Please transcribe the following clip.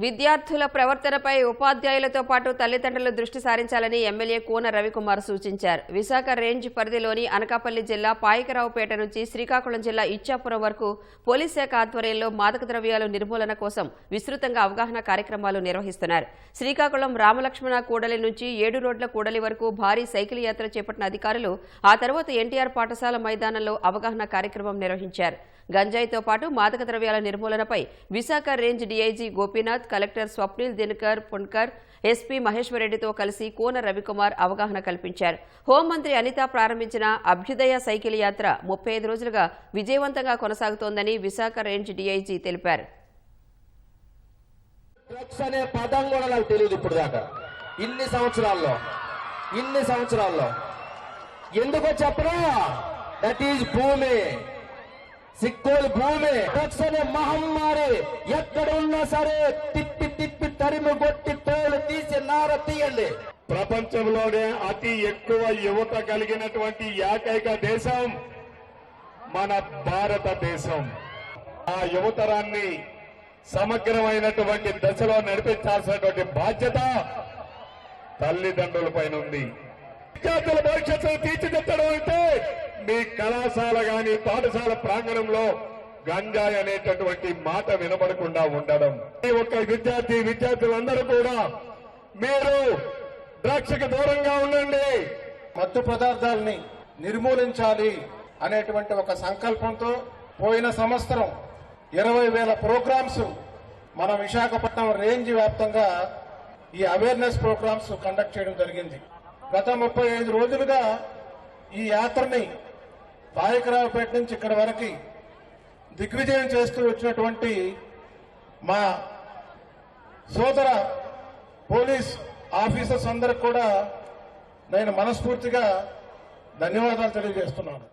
విద్యార్థుల ప్రవర్తనపై ఉపాధ్యాయులతో పాటు తల్లిదండ్రులు దృష్టి సారించాలని ఎమ్మెల్యే కూన రవికుమార్ సూచించారు. విశాఖ రేంజ్ పరిధిలోని అనకాపల్లి జిల్లా పాయకరావుపేట నుంచి శ్రీకాకుళం జిల్లా ఇచ్చాపురం వరకు పోలీస్ శాఖ ఆధ్వర్యంలో మాదక ద్రవ్యాల నిర్మూలన కోసం విస్తృతంగా అవగాహన కార్యక్రమాలు నిర్వహిస్తున్నారు. శ్రీకాకుళం రామలక్ష్మణ కూడలి నుంచి 7 రోడ్ల కూడలి వరకు భారీ సైకిల్ యాత్ర చేపట్టిన అధికారులు ఆ తర్వాత ఎన్టీఆర్ పాఠశాల మైదానంలో అవగాహన కార్యక్రమం నిర్వహించారు. గంజాయితో పాటు మాదక ద్రవ్యాల నిర్మూలనపై Visakha range DIG Gopinath, collector Swapnil Dinakar Punkar, SP మహేశ్వరరెడ్డితో కలిసి కూన రవికుమార్ అవగాహన కల్పించారు. హోంమంత్రి అనిత ప్రారంభించిన అభ్యుదయ సైకిల్ యాత్ర 35 రోజులుగా విజయవంతంగా కొనసాగుతోందని విశాఖ రేంజ్ డీఐజీ తెలిపారు. డ్రగ్స్ అనే పదం కూడా నాకు తెలియదు ఇప్పుడు దాకా. ఇన్ని సంవత్సరాల్లో ఎందుకో చెప్పరా? దట్ ఈజ్ భూమి, సిక్కోలు భూమి. డ్రగ్స్ అనే మహమ్మారి ఎక్కడ ఉన్నా సరే తిప్పి తరిమి కొట్టి తోలు తీసి నార తీయండి. ప్రపంచంలోనే అతి ఎక్కువ యువత కలిగినటువంటి ఏకైక దేశం మన భారతదేశం. ఆ యువతరాన్ని సమగ్రమైనటువంటి దశలో నడిపించాల్సినటువంటి బాధ్యత తల్లిదండ్రుల పైన ఉంది. విద్యార్థుల భవిష్యత్తును తీర్చిదిద్దడం అంటే మీ కళాశాల గాని పాఠశాల ప్రాంగణంలో గంజాయి అనేటటువంటి మాట వినబడకుండా ఉండడం. ఈ ఒక్క విద్యార్థులందరూ కూడా మీరు డ్రగ్స్కి దూరంగా ఉండండి. మత్తు పదార్థాలని నిర్మూలించాలి అనేటువంటి ఒక సంకల్పంతో పోయిన సంవత్సరం 20,000 ప్రోగ్రామ్స్ మన విశాఖపట్నం రేంజ్ వ్యాప్తంగా ఈ అవేర్నెస్ ప్రోగ్రామ్స్ కండక్ట్ చేయడం జరిగింది. గత 35 రోజులుగా ఈ యాత్రని పాయకరావుపేట నుంచి ఇక్కడ వరకు దిగ్విజయం చేస్తూ వచ్చినటువంటి మా సోదర పోలీస్ ఆఫీసర్స్ అందరికి కూడా నేను మనస్ఫూర్తిగా ధన్యవాదాలు తెలియజేస్తున్నాను.